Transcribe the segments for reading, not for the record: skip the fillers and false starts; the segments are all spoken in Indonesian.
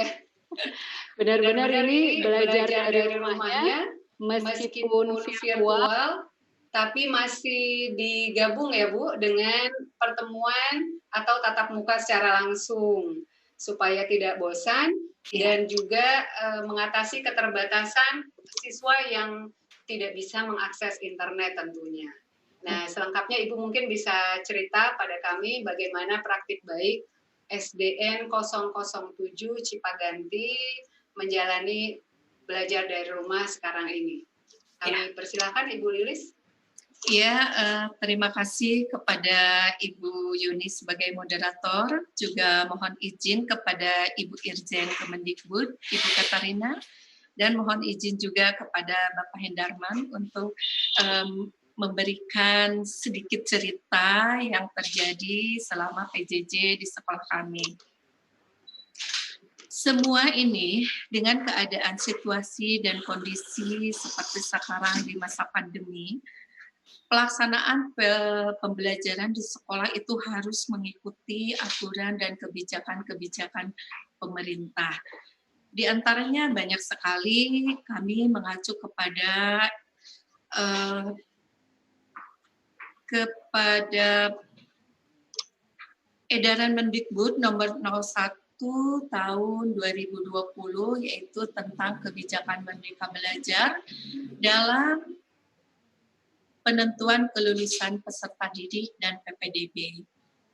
ya. Benar-benar Benar-benar ini ini belajar belajar dari dari rumahnya, rumahnya, meskipun meskipun virtual. virtual, tapi masih digabung ya Bu, dengan pertemuan atau tatap muka secara langsung, supaya tidak bosan Iya. dan juga, mengatasi keterbatasan siswa yang tidak bisa mengakses internet tentunya. Nah, selengkapnya Ibu mungkin bisa cerita pada kami bagaimana praktik baik SDN 007 Cipaganti menjalani belajar dari rumah sekarang ini. Kami persilakan Ibu Lilis. Ya, terima kasih kepada Ibu Yuni sebagai moderator, juga mohon izin kepada Ibu Irjen Kemendikbud, Ibu Katarina, dan mohon izin juga kepada Bapak Hendarman untuk memberikan sedikit cerita yang terjadi selama PJJ di sekolah kami. Semua ini dengan keadaan situasi dan kondisi seperti sekarang di masa pandemi, pelaksanaan pembelajaran di sekolah itu harus mengikuti aturan dan kebijakan-kebijakan pemerintah. Di antaranya banyak sekali kami mengacu kepada edaran Mendikbud nomor 01 tahun 2020, yaitu tentang kebijakan Merdeka Belajar dalam penentuan kelulusan peserta didik dan PPDB.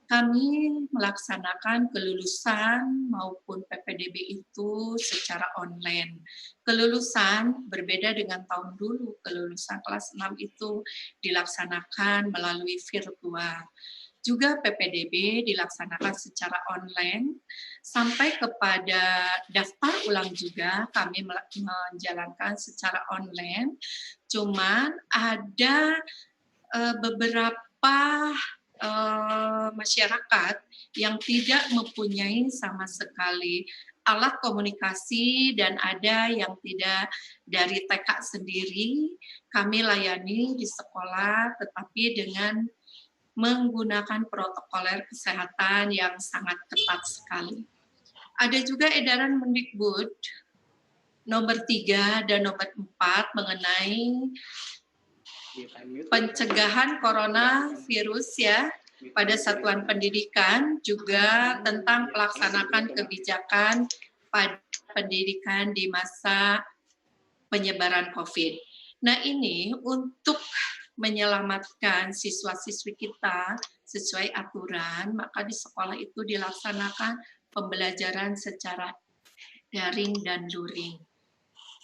Kami melaksanakan kelulusan maupun PPDB itu secara online. Kelulusan berbeda dengan tahun dulu, kelulusan kelas 6 itu dilaksanakan melalui virtual. Juga PPDB dilaksanakan secara online, sampai kepada daftar ulang juga kami menjalankan secara online. Cuman ada beberapa masyarakat yang tidak mempunyai sama sekali alat komunikasi dan ada yang tidak dari TK sendiri kami layani di sekolah, tetapi dengan menggunakan protokoler kesehatan yang sangat ketat sekali. Ada juga edaran Mendikbud nomor 3 dan nomor 4 mengenai pencegahan coronavirus ya pada satuan pendidikan, juga tentang pelaksanaan kebijakan pada pendidikan di masa penyebaran COVID. Nah, ini untuk menyelamatkan siswa-siswi kita sesuai aturan, maka di sekolah itu dilaksanakan pembelajaran secara daring dan luring.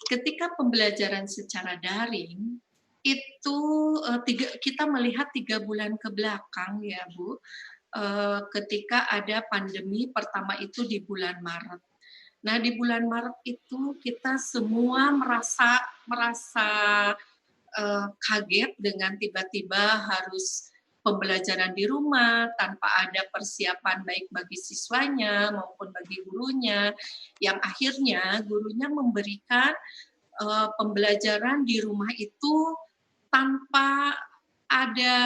Ketika pembelajaran secara daring, itu kita melihat 3 bulan ke belakang ya Bu, ketika ada pandemi pertama itu di bulan Maret. Nah, di bulan Maret itu kita semua merasa kaget dengan tiba-tiba harus pembelajaran di rumah tanpa ada persiapan baik bagi siswanya maupun bagi gurunya, yang akhirnya gurunya memberikan pembelajaran di rumah itu tanpa ada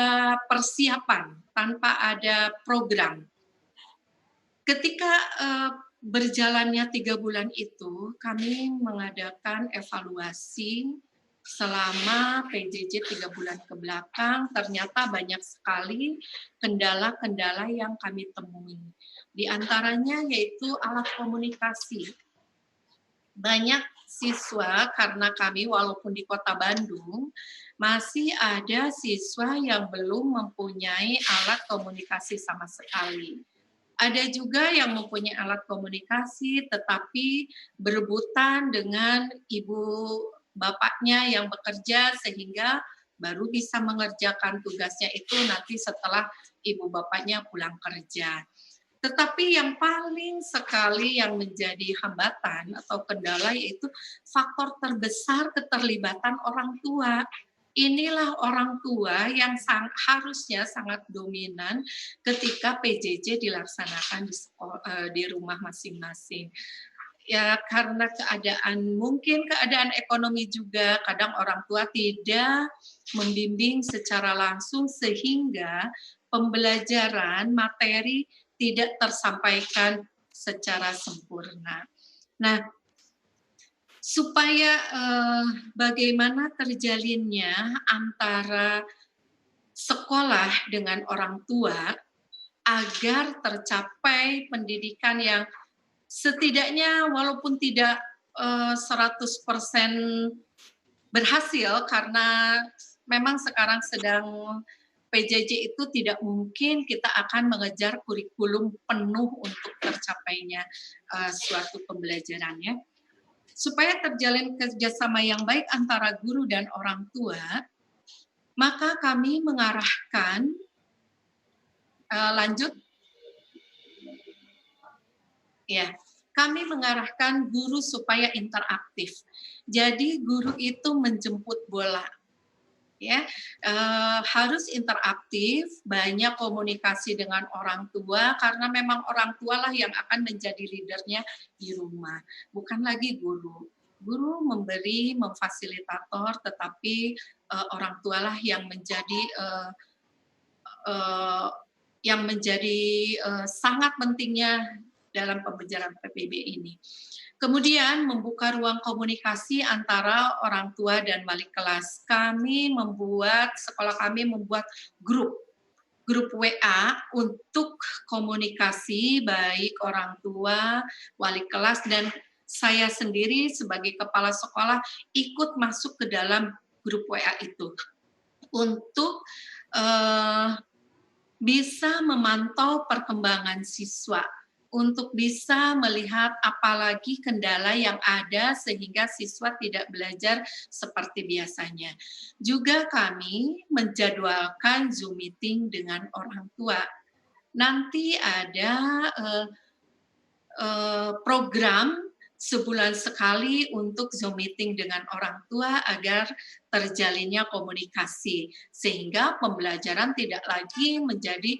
persiapan, tanpa ada program. Ketika berjalannya 3 bulan itu, kami mengadakan evaluasi selama PJJ 3 bulan ke belakang. Ternyata banyak sekali kendala-kendala yang kami temui. Di antaranya yaitu alat komunikasi. Banyak siswa, karena kami walaupun di Kota Bandung, masih ada siswa yang belum mempunyai alat komunikasi sama sekali. Ada juga yang mempunyai alat komunikasi tetapi berebutan dengan ibu bapaknya yang bekerja sehingga baru bisa mengerjakan tugasnya itu nanti setelah ibu bapaknya pulang kerja. Tetapi yang paling sekali yang menjadi hambatan atau kendala yaitu faktor terbesar keterlibatan orang tua. Inilah orang tua yang harusnya sangat dominan ketika PJJ dilaksanakan di rumah masing-masing. Ya karena mungkin keadaan ekonomi juga, kadang orang tua tidak membimbing secara langsung sehingga pembelajaran materi tidak tersampaikan secara sempurna. Nah, supaya bagaimana terjalinnya antara sekolah dengan orang tua agar tercapai pendidikan yang setidaknya walaupun tidak 100% berhasil, karena memang sekarang sedang PJJ itu tidak mungkin kita akan mengejar kurikulum penuh untuk tercapainya suatu pembelajaran ya. Supaya terjalin kerjasama yang baik antara guru dan orang tua, maka kami mengarahkan, lanjut, ya, kami mengarahkan guru supaya interaktif. Jadi guru itu menjemput bola, ya, harus interaktif, banyak komunikasi dengan orang tua, karena memang orang tualah yang akan menjadi leadernya di rumah, bukan lagi guru. Guru memberi, memfasilitator, tetapi orang tualah yang menjadi sangat pentingnya dalam pembelajaran PPB ini. Kemudian membuka ruang komunikasi antara orang tua dan wali kelas. Sekolah kami membuat grup WA untuk komunikasi baik orang tua, wali kelas, dan saya sendiri sebagai kepala sekolah ikut masuk ke dalam grup WA itu untuk bisa memantau perkembangan siswa, untuk bisa melihat apalagi kendala yang ada sehingga siswa tidak belajar seperti biasanya. Juga kami menjadwalkan Zoom meeting dengan orang tua. Nanti ada program sebulan sekali untuk Zoom meeting dengan orang tua agar terjalinnya komunikasi, sehingga pembelajaran tidak lagi menjadi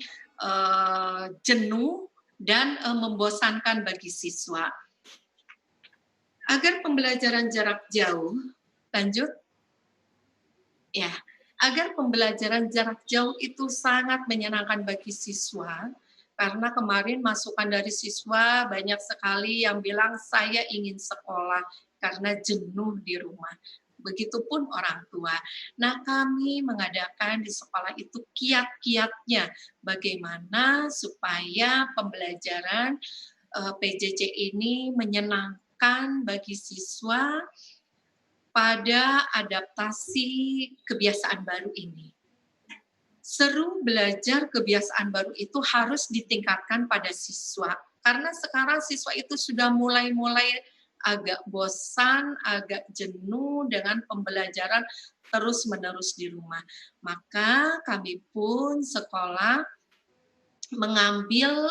jenuh dan membosankan bagi siswa. Agar pembelajaran jarak jauh, lanjut, ya, agar pembelajaran jarak jauh itu sangat menyenangkan bagi siswa, karena kemarin masukan dari siswa banyak sekali yang bilang saya ingin sekolah karena jenuh di rumah. Begitupun orang tua. Nah, kami mengadakan di sekolah itu kiat-kiatnya bagaimana supaya pembelajaran PJJ ini menyenangkan bagi siswa pada adaptasi kebiasaan baru ini. Seru belajar kebiasaan baru itu harus ditingkatkan pada siswa, karena sekarang siswa itu sudah mulai agak bosan, agak jenuh dengan pembelajaran terus-menerus di rumah. Maka kami pun sekolah mengambil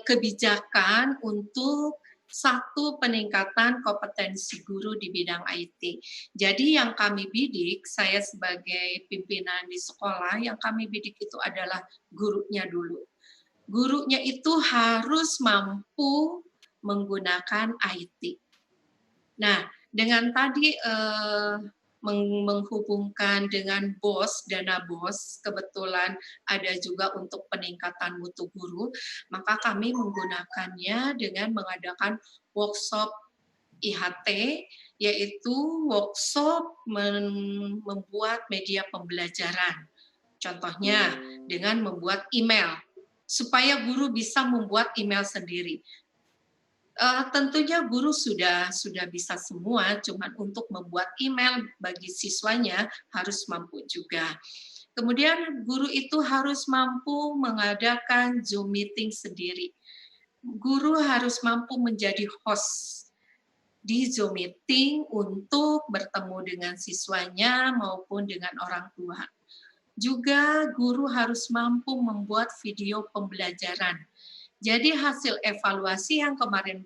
kebijakan untuk satu, peningkatan kompetensi guru di bidang IT. Jadi yang kami bidik, saya sebagai pimpinan di sekolah, yang kami bidik itu adalah gurunya dulu. Gurunya itu harus mampu menggunakan IT. Nah, dengan tadi menghubungkan dengan dana BOS, kebetulan ada juga untuk peningkatan mutu guru, maka kami menggunakannya dengan mengadakan workshop IHT, yaitu workshop membuat media pembelajaran. Contohnya dengan membuat email, supaya guru bisa membuat email sendiri. Tentunya guru sudah bisa semua, cuman untuk membuat email bagi siswanya harus mampu juga. Kemudian guru itu harus mampu mengadakan Zoom meeting sendiri. Guru harus mampu menjadi host di Zoom meeting untuk bertemu dengan siswanya maupun dengan orang tua. Juga guru harus mampu membuat video pembelajaran. Jadi hasil evaluasi yang kemarin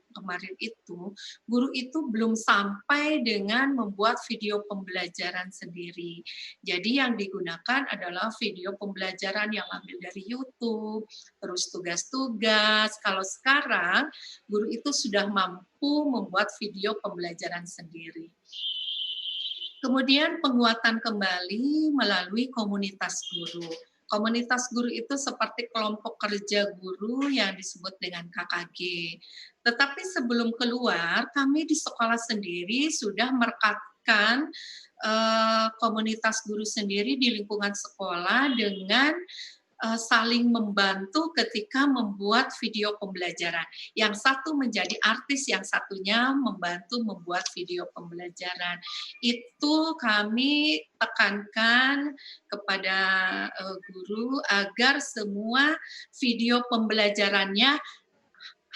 itu, guru itu belum sampai dengan membuat video pembelajaran sendiri. Jadi yang digunakan adalah video pembelajaran yang ambil dari YouTube, terus tugas-tugas. Kalau sekarang, guru itu sudah mampu membuat video pembelajaran sendiri. Kemudian penguatan kembali melalui komunitas guru. Komunitas guru itu seperti kelompok kerja guru yang disebut dengan KKG. Tetapi sebelum keluar, kami di sekolah sendiri sudah merekatkan komunitas guru sendiri di lingkungan sekolah dengan saling membantu ketika membuat video pembelajaran. Yang satu menjadi artis, yang satunya membantu membuat video pembelajaran. Itu kami tekankan kepada guru agar semua video pembelajarannya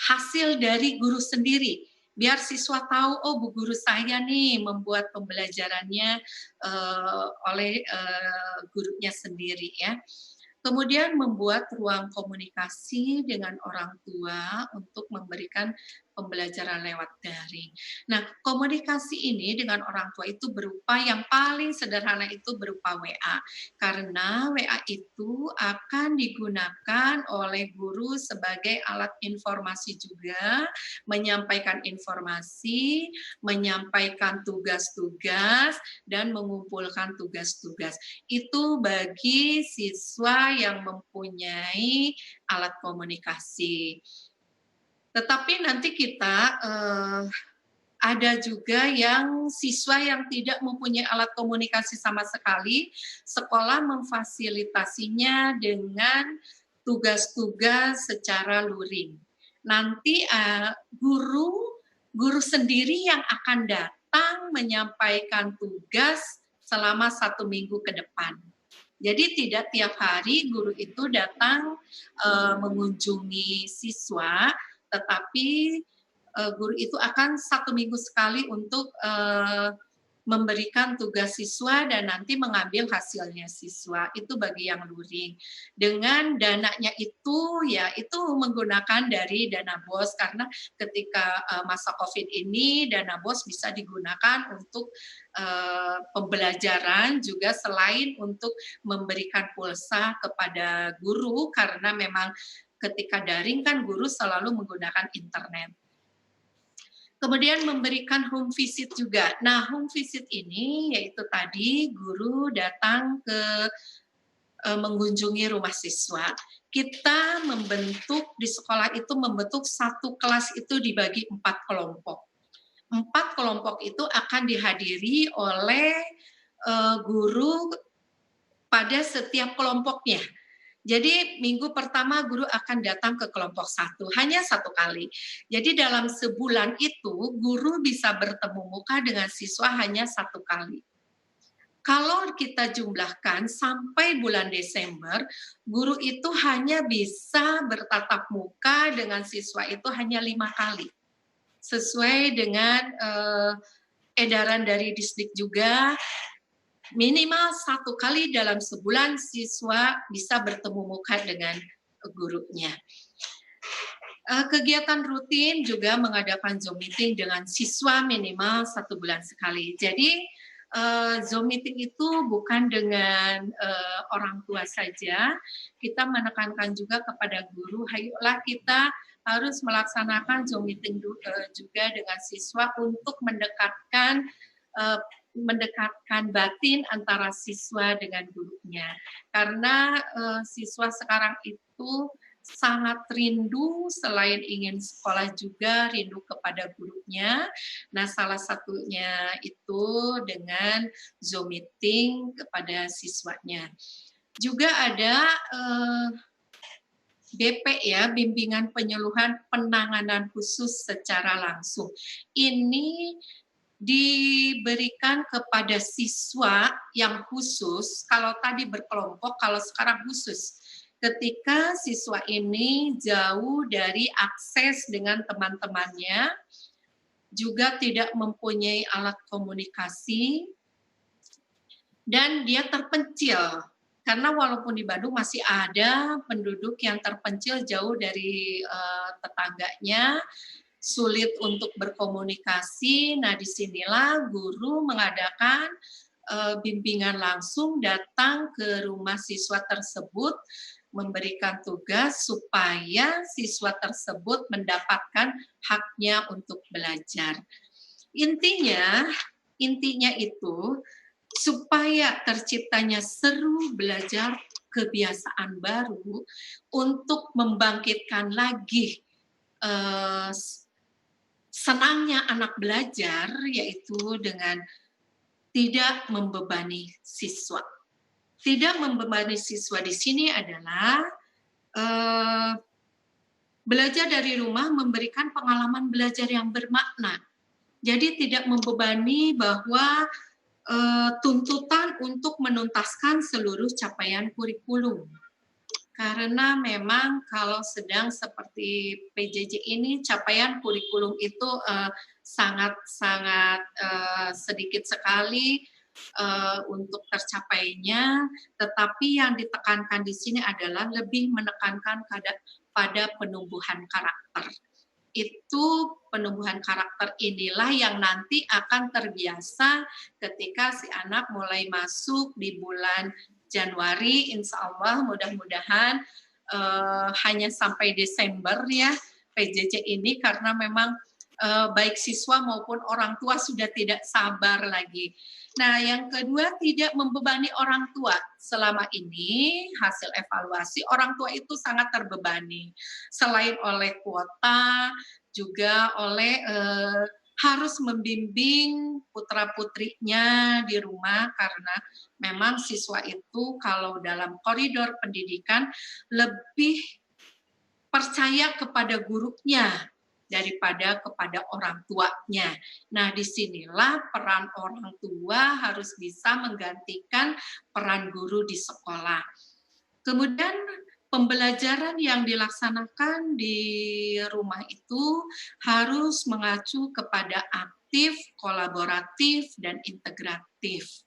hasil dari guru sendiri. Biar siswa tahu, oh bu guru saya nih membuat pembelajarannya oleh gurunya sendiri ya. Kemudian membuat ruang komunikasi dengan orang tua untuk memberikan pembelajaran lewat daring. Nah, komunikasi ini dengan orang tua itu berupa yang paling sederhana itu berupa WA. Karena WA itu akan digunakan oleh guru sebagai alat informasi juga, menyampaikan informasi, menyampaikan tugas-tugas, dan mengumpulkan tugas-tugas. Itu bagi siswa yang mempunyai alat komunikasi. Tetapi nanti kita ada juga yang siswa yang tidak mempunyai alat komunikasi sama sekali, sekolah memfasilitasinya dengan tugas-tugas secara luring. Nanti guru sendiri yang akan datang menyampaikan tugas selama 1 minggu ke depan. Jadi tidak tiap hari guru itu datang mengunjungi siswa, tetapi guru itu akan 1 minggu sekali untuk memberikan tugas siswa dan nanti mengambil hasilnya siswa. Itu bagi yang luring. Dengan dananya itu, ya itu menggunakan dari dana BOS, karena ketika masa COVID ini, dana BOS bisa digunakan untuk pembelajaran juga selain untuk memberikan pulsa kepada guru, karena memang ketika daring kan guru selalu menggunakan internet. Kemudian memberikan home visit juga. Nah, home visit ini yaitu tadi guru datang ke mengunjungi rumah siswa. Kita membentuk di sekolah itu membentuk satu kelas itu dibagi 4 kelompok. 4 kelompok itu akan dihadiri oleh guru pada setiap kelompoknya. Jadi minggu pertama guru akan datang ke kelompok 1, hanya 1 kali. Jadi dalam sebulan itu guru bisa bertemu muka dengan siswa hanya 1 kali. Kalau kita jumlahkan sampai bulan Desember, guru itu hanya bisa bertatap muka dengan siswa itu hanya 5 kali. Sesuai dengan edaran dari Disdik juga, minimal 1 kali dalam sebulan siswa bisa bertemu muka dengan gurunya. Kegiatan rutin juga mengadakan Zoom meeting dengan siswa minimal 1 bulan sekali. Jadi Zoom meeting itu bukan dengan orang tua saja, kita menekankan juga kepada guru, ayolah kita harus melaksanakan Zoom meeting juga dengan siswa untuk mendekatkan batin antara siswa dengan gurunya. Karena siswa sekarang itu sangat rindu, selain ingin sekolah juga rindu kepada gurunya. Nah, salah satunya itu dengan Zoom meeting kepada siswanya. Juga ada BP ya, bimbingan penyuluhan penanganan khusus secara langsung. Ini diberikan kepada siswa yang khusus, kalau tadi berkelompok, kalau sekarang khusus. Ketika siswa ini jauh dari akses dengan teman-temannya, juga tidak mempunyai alat komunikasi, dan dia terpencil. Karena walaupun di Bandung masih ada penduduk yang terpencil jauh dari tetangganya, sulit untuk berkomunikasi. Nah, disinilah guru mengadakan bimbingan langsung, datang ke rumah siswa tersebut, memberikan tugas supaya siswa tersebut mendapatkan haknya untuk belajar. Intinya itu supaya terciptanya seru belajar kebiasaan baru untuk membangkitkan lagi eh, senangnya anak belajar, yaitu dengan tidak membebani siswa. Tidak membebani siswa di sini adalah belajar dari rumah memberikan pengalaman belajar yang bermakna. Jadi tidak membebani bahwa tuntutan untuk menuntaskan seluruh capaian kurikulum. Karena memang kalau sedang seperti PJJ ini, capaian kurikulum itu sangat-sangat sedikit sekali untuk tercapainya, tetapi yang ditekankan di sini adalah lebih menekankan pada penumbuhan karakter. Itu penumbuhan karakter inilah yang nanti akan terbiasa ketika si anak mulai masuk di bulan Januari, insya Allah mudah-mudahan hanya sampai Desember ya PJJ ini, karena memang baik siswa maupun orang tua sudah tidak sabar lagi. Nah, yang kedua, tidak membebani orang tua. Selama ini hasil evaluasi orang tua itu sangat terbebani. Selain oleh kuota, juga oleh harus membimbing putra-putrinya di rumah, karena memang siswa itu kalau dalam koridor pendidikan lebih percaya kepada gurunya daripada kepada orang tuanya. Nah, disinilah peran orang tua harus bisa menggantikan peran guru di sekolah. Kemudian pembelajaran yang dilaksanakan di rumah itu harus mengacu kepada aktif, kolaboratif, dan integratif.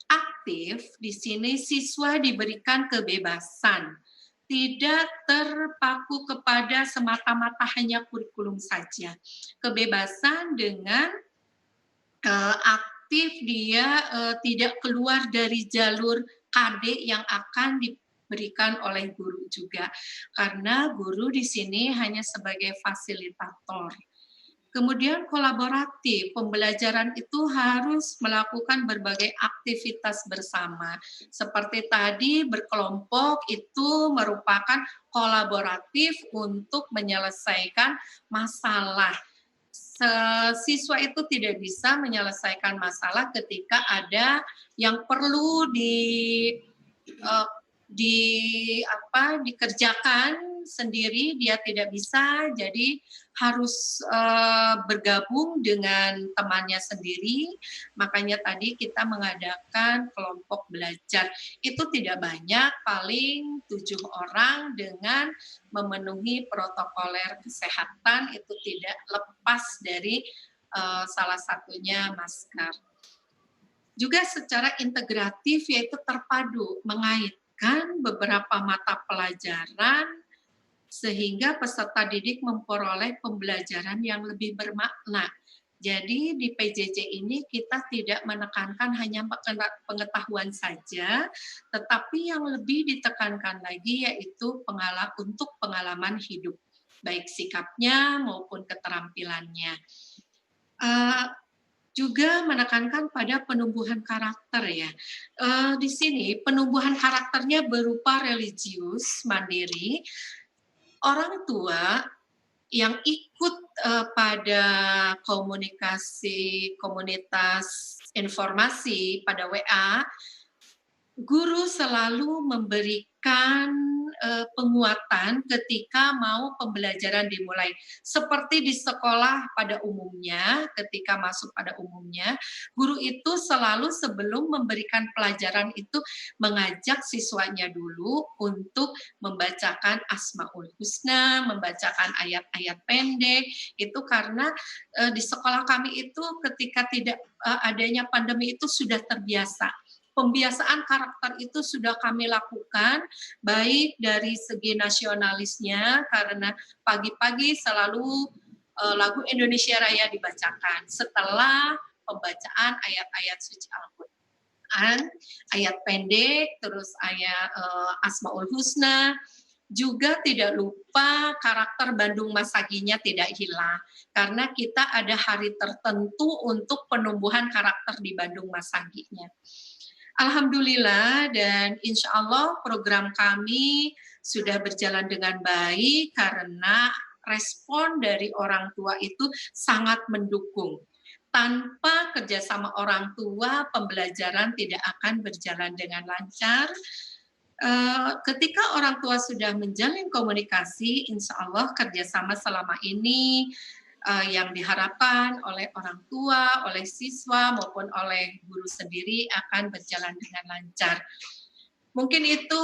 Aktif di sini siswa diberikan kebebasan, tidak terpaku kepada semata-mata hanya kurikulum saja. Kebebasan dengan aktif dia tidak keluar dari jalur KD yang akan diberikan oleh guru juga. Karena guru di sini hanya sebagai fasilitator. Kemudian kolaboratif, pembelajaran itu harus melakukan berbagai aktivitas bersama. Seperti tadi berkelompok itu merupakan kolaboratif untuk menyelesaikan masalah. Siswa itu tidak bisa menyelesaikan masalah ketika ada yang perlu dikerjakan sendiri, dia tidak bisa, jadi harus bergabung dengan temannya sendiri. Makanya tadi kita mengadakan kelompok belajar. Itu tidak banyak, paling 7 orang dengan memenuhi protokoler kesehatan, itu tidak lepas dari salah satunya masker. Juga secara integratif, yaitu terpadu, mengaitkan beberapa mata pelajaran sehingga peserta didik memperoleh pembelajaran yang lebih bermakna. Jadi di PJJ ini kita tidak menekankan hanya pengetahuan saja, tetapi yang lebih ditekankan lagi yaitu untuk pengalaman hidup, baik sikapnya maupun keterampilannya. Juga menekankan pada penumbuhan karakter ya. Di sini penumbuhan karakternya berupa religius, mandiri. Orang tua yang ikut pada komunitas informasi pada WA, guru selalu memberikan penguatan ketika mau pembelajaran dimulai. Seperti di sekolah pada umumnya, ketika masuk pada umumnya, guru itu selalu sebelum memberikan pelajaran itu mengajak siswanya dulu untuk membacakan Asmaul Husna, membacakan ayat-ayat pendek. Itu karena di sekolah kami itu ketika tidak adanya pandemi itu sudah terbiasa. Pembiasaan karakter itu sudah kami lakukan, baik dari segi nasionalisnya, karena pagi-pagi selalu lagu Indonesia Raya dibacakan setelah pembacaan ayat-ayat suci Al-Quran, ayat pendek, terus ayat Asmaul Husna. Juga tidak lupa karakter Bandung Masaginya tidak hilang, karena kita ada hari tertentu untuk penumbuhan karakter di Bandung Masaginya. Alhamdulillah dan insya Allah program kami sudah berjalan dengan baik karena respon dari orang tua itu sangat mendukung. Tanpa kerjasama orang tua, pembelajaran tidak akan berjalan dengan lancar. Ketika orang tua sudah menjalin komunikasi, insya Allah kerjasama selama ini yang diharapkan oleh orang tua, oleh siswa maupun oleh guru sendiri akan berjalan dengan lancar. Mungkin itu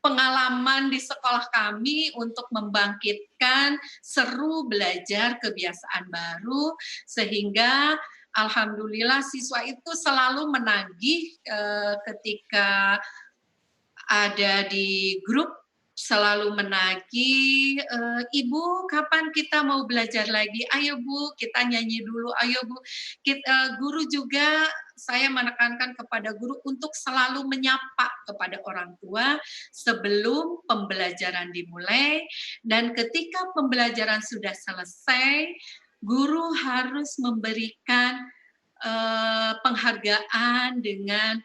pengalaman di sekolah kami untuk membangkitkan seru belajar kebiasaan baru, sehingga alhamdulillah siswa itu selalu menagih ketika ada di grup, selalu menagih, "Ibu, kapan kita mau belajar lagi? Ayo Bu, kita nyanyi dulu, ayo Bu." Guru juga, saya menekankan kepada guru untuk selalu menyapa kepada orang tua sebelum pembelajaran dimulai, dan ketika pembelajaran sudah selesai, guru harus memberikan penghargaan dengan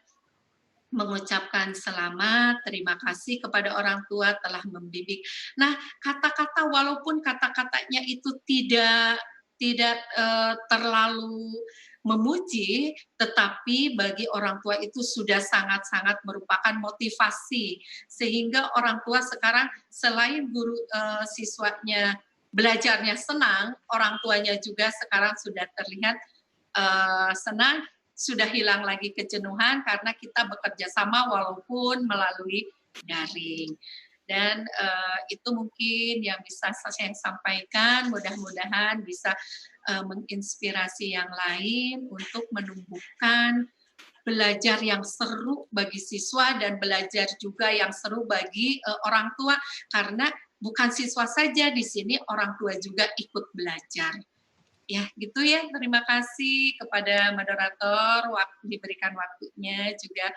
mengucapkan selamat, terima kasih kepada orang tua telah membimbing. Nah, kata-kata walaupun kata-katanya itu tidak terlalu memuji, tetapi bagi orang tua itu sudah sangat-sangat merupakan motivasi, sehingga orang tua sekarang selain guru siswanya belajarnya senang, orang tuanya juga sekarang sudah terlihat senang, sudah hilang lagi kejenuhan karena kita bekerja sama walaupun melalui daring. Dan itu mungkin yang bisa saya sampaikan, mudah-mudahan bisa menginspirasi yang lain untuk menumbuhkan belajar yang seru bagi siswa dan belajar juga yang seru bagi orang tua, karena bukan siswa saja di sini, orang tua juga ikut belajar. Ya, gitu ya. Terima kasih kepada moderator, diberikan waktunya juga